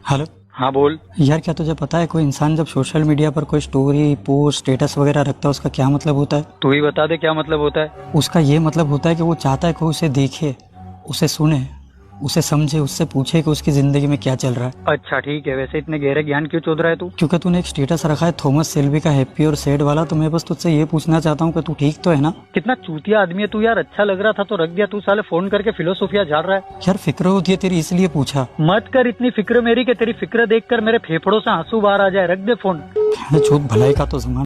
Hello. हाँ बोल। यार क्या तुझे पता है कोई इंसान जब सोशल मीडिया पर कोई स्टोरी पोस्ट स्टेटस वगैरह रखता है उसका क्या मतलब होता है? तू ही बता दे क्या मतलब होता है। उसका ये मतलब होता है कि वो चाहता है कोई उसे देखे, उसे सुने, उसे समझे, उससे पूछे कि उसकी जिंदगी में क्या चल रहा है। अच्छा ठीक है, वैसे इतने गहरे ज्ञान क्यों चोद रहा है तू? क्योंकि तूने एक स्टेटस रखा है थॉमस शेल्बी का हैप्पी और सैड वाला, तो मैं बस तुझसे ये पूछना चाहता हूँ कि तू ठीक तो है ना? कितना चूतिया आदमी है तू यार। अच्छा लग रहा था तो रख दिया, तू साले फोन करके फिलोसोफिया झाड़ रहा है। यार फिक्र होती है तेरी इसलिए पूछा। मत कर इतनी फिक्र मेरी कि तेरी फिक्र देखकर मेरे फेफड़ों से आंसू बाहर आ जाए। रख दे फोन। झूठ भलाई का तो जमाना।